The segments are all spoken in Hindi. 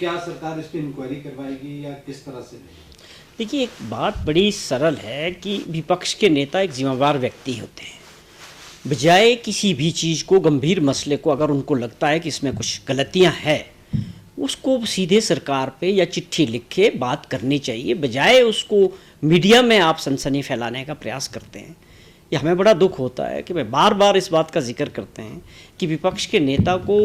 क्या सरकार इस पर इंक्वायरी करवाएगी या किस तरह से? देखिए, एक बात बड़ी सरल है कि विपक्ष के नेता एक जिम्मेदार व्यक्ति होते हैं। बजाय किसी भी चीज़ को, गंभीर मसले को, अगर उनको लगता है कि इसमें कुछ गलतियां हैं, उसको सीधे सरकार पे या चिट्ठी लिख के बात करनी चाहिए, बजाय उसको मीडिया में आप सनसनी फैलाने का प्रयास करते हैं। ये हमें बड़ा दुख होता है कि मैं बार बार इस बात का जिक्र करते हैं कि विपक्ष के नेता को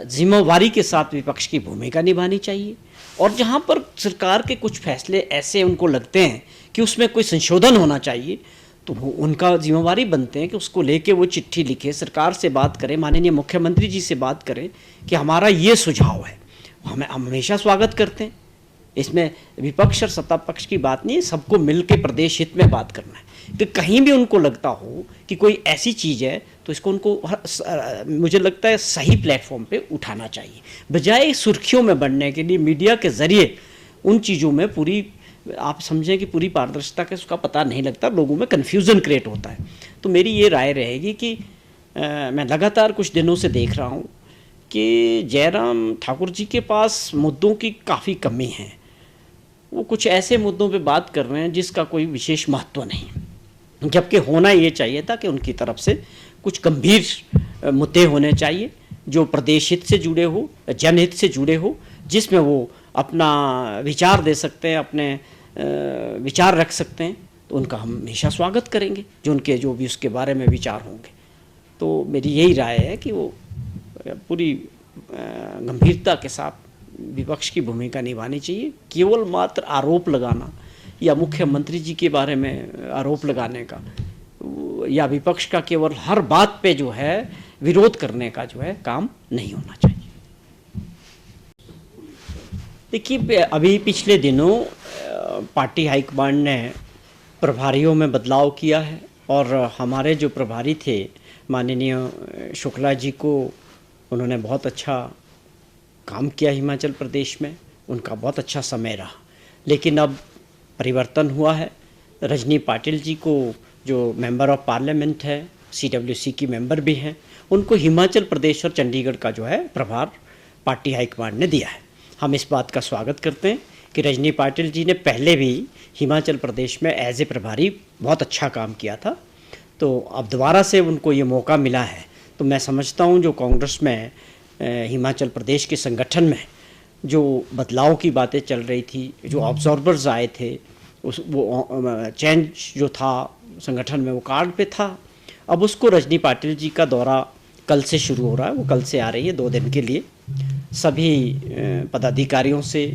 जिम्मेवारी के साथ विपक्ष की भूमिका निभानी चाहिए, और जहाँ पर सरकार के कुछ फैसले ऐसे उनको लगते हैं कि उसमें कोई संशोधन होना चाहिए, तो वो उनका जिम्मेवारी बनते हैं कि उसको लेके वो चिट्ठी लिखे, सरकार से बात करें, माननीय मुख्यमंत्री जी से बात करें कि हमारा ये सुझाव है। हम हमेशा स्वागत करते हैं, इसमें विपक्ष और सत्ता पक्ष की बात नहीं है, सबको मिल के प्रदेश हित में बात करना है। कि कहीं भी उनको लगता हो कि कोई ऐसी चीज़ है तो इसको उनको मुझे लगता है सही प्लेटफॉर्म पे उठाना चाहिए, बजाय सुर्खियों में बढ़ने के लिए मीडिया के ज़रिए उन चीज़ों में पूरी, आप समझें कि पूरी पारदर्शिता का उसका पता नहीं लगता, लोगों में कन्फ्यूज़न क्रिएट होता है। तो मेरी ये राय रहेगी कि मैं लगातार कुछ दिनों से देख रहा हूँ कि जयराम ठाकुर जी के पास मुद्दों की काफ़ी कमी है। वो कुछ ऐसे मुद्दों पे बात कर रहे हैं जिसका कोई विशेष महत्व नहीं, जबकि होना ये चाहिए था कि उनकी तरफ से कुछ गंभीर मुद्दे होने चाहिए जो प्रदेश हित से जुड़े हो, जनहित से जुड़े हो, जिसमें वो अपना विचार दे सकते हैं, अपने विचार रख सकते हैं। तो उनका हम हमेशा स्वागत करेंगे, जो भी उसके बारे में विचार होंगे। तो मेरी यही राय है कि वो पूरी गंभीरता के साथ विपक्ष की भूमिका निभानी चाहिए। केवल मात्र आरोप लगाना या मुख्यमंत्री जी के बारे में आरोप लगाने का या विपक्ष का केवल हर बात पे जो है विरोध करने का जो है काम नहीं होना चाहिए। देखिए, अभी पिछले दिनों पार्टी हाईकमांड ने प्रभारियों में बदलाव किया है, और हमारे जो प्रभारी थे माननीय शुक्ला जी को, उन्होंने बहुत अच्छा काम किया हिमाचल प्रदेश में, उनका बहुत अच्छा समय रहा। लेकिन अब परिवर्तन हुआ है। रजनी पाटिल जी को, जो मेंबर ऑफ पार्लियामेंट है, CWC की मेंबर भी हैं, उनको हिमाचल प्रदेश और चंडीगढ़ का जो है प्रभार पार्टी हाईकमांड ने दिया है। हम इस बात का स्वागत करते हैं कि रजनी पाटिल जी ने पहले भी हिमाचल प्रदेश में एज ए प्रभारी बहुत अच्छा काम किया था, तो अब दोबारा से उनको ये मौका मिला है। तो मैं समझता हूँ जो कांग्रेस में हिमाचल प्रदेश के संगठन में जो बदलाव की बातें चल रही थी, जो ऑब्जर्वर्स आए थे, वो चेंज जो था संगठन में वो कार्ड पे था। अब उसको रजनी पाटिल जी का दौरा कल से शुरू हो रहा है, वो कल से आ रही है 2 दिन के लिए। सभी पदाधिकारियों से,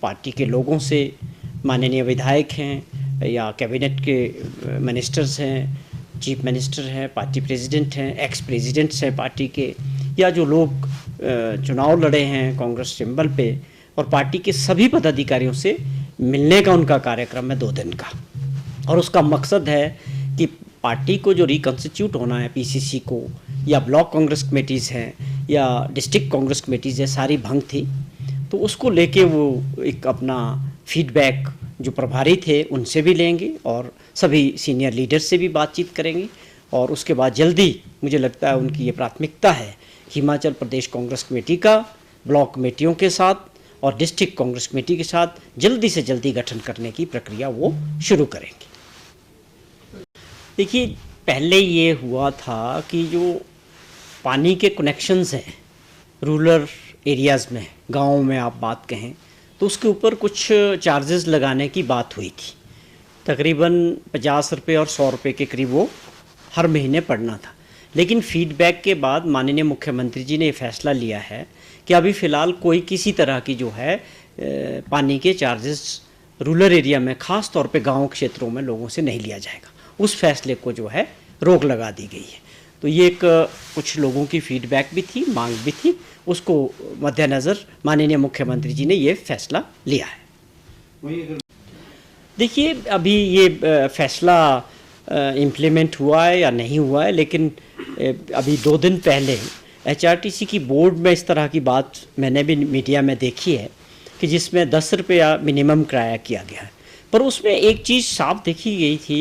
पार्टी के लोगों से, माननीय विधायक हैं या कैबिनेट के मिनिस्टर्स हैं, चीफ मिनिस्टर हैं, पार्टी प्रेसिडेंट हैं, एक्स प्रेसिडेंट्स हैं पार्टी के, या जो लोग चुनाव लड़े हैं कांग्रेस सिंबल पे, और पार्टी के सभी पदाधिकारियों से मिलने का उनका कार्यक्रम है 2 दिन का। और उसका मकसद है कि पार्टी को जो रिकॉन्स्टिट्यूट होना है, PCC को, या ब्लॉक कांग्रेस कमेटीज़ हैं या डिस्ट्रिक्ट कांग्रेस कमेटीज़ है, सारी भंग थी, तो उसको लेके वो एक अपना फीडबैक जो प्रभारी थे उनसे भी लेंगे और सभी सीनियर लीडर से भी बातचीत करेंगे। और उसके बाद जल्दी, मुझे लगता है उनकी ये प्राथमिकता है, हिमाचल प्रदेश कांग्रेस कमेटी का ब्लॉक कमेटियों के साथ और डिस्ट्रिक्ट कांग्रेस कमेटी के साथ जल्दी से जल्दी गठन करने की प्रक्रिया वो शुरू करेंगे। देखिए, पहले ये हुआ था कि जो पानी के कनेक्शंस हैं रूरल एरियाज़ में, गाँव में आप बात कहें, तो उसके ऊपर कुछ चार्जेस लगाने की बात हुई थी। तकरीबन 50 रुपये और 100 रुपये के करीब वो हर महीने पड़ना था। लेकिन फीडबैक के बाद माननीय मुख्यमंत्री जी ने ये फैसला लिया है कि अभी फ़िलहाल कोई किसी तरह की जो है पानी के चार्जेस रूरल एरिया में, ख़ास तौर पे गांव क्षेत्रों में लोगों से नहीं लिया जाएगा। उस फैसले को जो है रोक लगा दी गई है। तो ये एक कुछ लोगों की फीडबैक भी थी, मांग भी थी, उसको मद्देनज़र माननीय मुख्यमंत्री जी ने ये फैसला लिया है। देखिए, अभी ये फैसला इम्प्लीमेंट हुआ है या नहीं हुआ है, लेकिन अभी 2 दिन पहले HRTC की बोर्ड में इस तरह की बात मैंने भी मीडिया में देखी है कि जिसमें 10 रुपया मिनिमम किराया किया गया है। पर उसमें एक चीज़ साफ देखी गई थी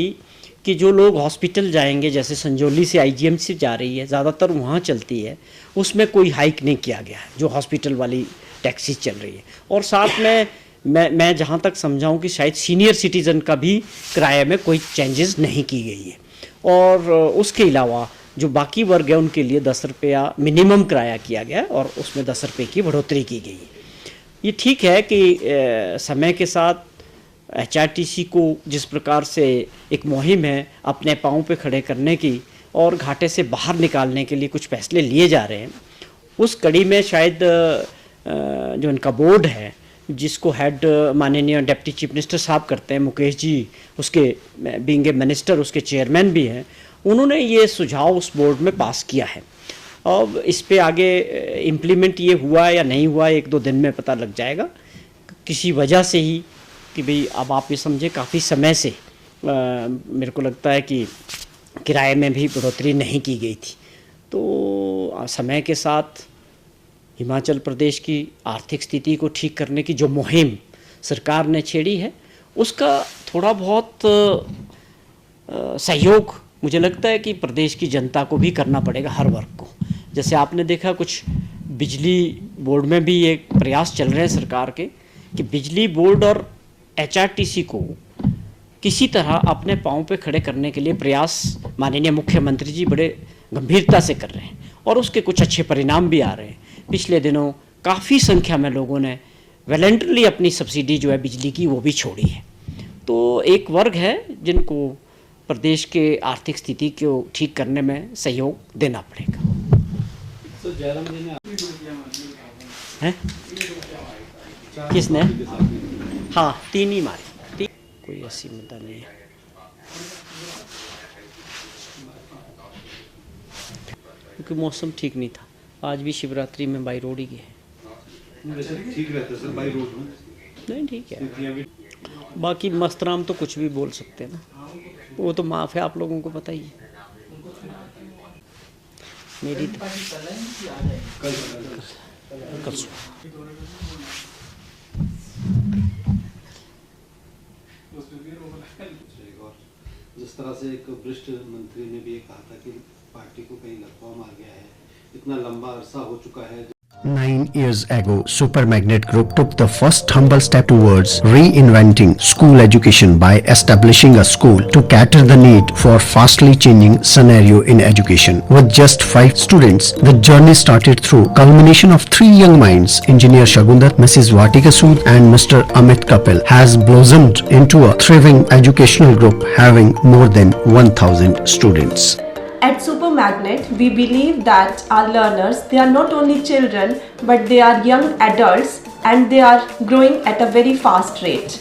कि जो लोग हॉस्पिटल जाएंगे, जैसे संजौली से IGMC जा रही है, ज़्यादातर वहाँ चलती है, उसमें कोई हाइक नहीं किया गया है, जो हॉस्पिटल वाली टैक्सीज चल रही है। और साथ में मैं जहाँ तक समझाऊँ कि शायद सीनियर सिटीज़न का भी किराए में कोई चेंजेस नहीं की गई है। और उसके अलावा जो बाकी वर्ग है उनके लिए 10 रुपया मिनिमम किराया किया गया और उसमें 10 रुपये की बढ़ोतरी की गई है। ये ठीक है कि समय के साथ HRTC को जिस प्रकार से एक मुहिम है अपने पाँव पे खड़े करने की और घाटे से बाहर निकालने के लिए कुछ फैसले लिए जा रहे हैं, उस कड़ी में शायद जो इनका बोर्ड है जिसको हेड माननीय डिप्टी चीफ मिनिस्टर साहब करते हैं, मुकेश जी उसके बीइंग ए मिनिस्टर उसके चेयरमैन भी हैं, उन्होंने ये सुझाव उस बोर्ड में पास किया है। अब इस पे आगे इम्प्लीमेंट ये हुआ या नहीं हुआ 1-2 दिन में पता लग जाएगा। किसी वजह से ही कि भाई अब आप ये समझे काफ़ी समय से मेरे को लगता है कि किराए में भी बढ़ोतरी नहीं की गई थी। तो समय के साथ हिमाचल प्रदेश की आर्थिक स्थिति को ठीक करने की जो मुहिम सरकार ने छेड़ी है उसका थोड़ा बहुत सहयोग मुझे लगता है कि प्रदेश की जनता को भी करना पड़ेगा, हर वर्ग को। जैसे आपने देखा कुछ बिजली बोर्ड में भी ये प्रयास चल रहे हैं सरकार के कि बिजली बोर्ड और HRTC को किसी तरह अपने पाँव पे खड़े करने के लिए प्रयास माननीय मुख्यमंत्री जी बड़े गंभीरता से कर रहे हैं और उसके कुछ अच्छे परिणाम भी आ रहे हैं। पिछले दिनों काफ़ी संख्या में लोगों ने वॉलंटरली अपनी सब्सिडी जो है बिजली की वो भी छोड़ी है। तो एक वर्ग है जिनको प्रदेश के आर्थिक स्थिति को ठीक करने में सहयोग देना पड़ेगा। तो जयराम जी ने हैं? किसने? हाँ 3 ही मारी, कोई ऐसी मुद्दा नहीं है। क्योंकि मौसम ठीक नहीं था, आज भी शिवरात्रि में बाई रोड ही गए। ठीक रहता है सर बाई रोड में? नहीं ठीक है, बाकी मस्तराम तो कुछ भी बोल सकते हैं ना, वो तो माफ़ है, आप लोगों को पता ही है। मेरी तो कल जिस तरह से एक वरिष्ठ मंत्री ने भी ये कहा था कि पार्टी को कहीं लकवा मार गया है, इतना लंबा अरसा हो चुका है। 9 years ago, Super Magnet Group took the first humble step towards reinventing school education by establishing a school to cater the need for fastly changing scenario in education. With just 5 students, the journey started through culmination of 3 young minds, Engineer Shagundar, Mrs. Vatika Sood and Mr. Amit Kapil, has blossomed into a thriving educational group having more than 1000 students. At Super Magnet, we believe that our learners, they are not only children, but they are young adults and they are growing at a very fast rate.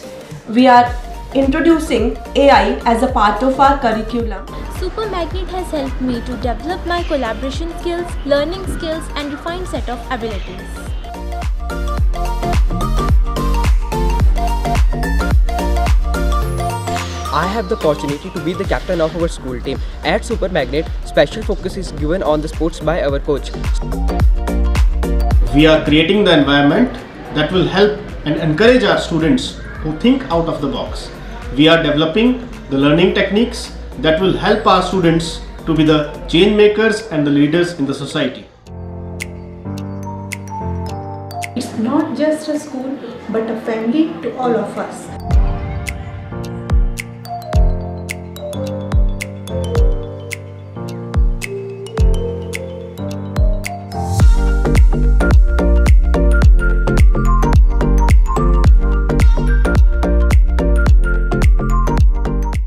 We are introducing AI as a part of our curriculum. Super Magnet has helped me to develop my collaboration skills, learning skills and refined set of abilities. I have the opportunity to be the captain of our school team. At Super Magnet, special focus is given on the sports by our coach. We are creating the environment that will help and encourage our students who think out of the box. We are developing the learning techniques that will help our students to be the change makers and the leaders in the society. It's not just a school, but a family to all of us.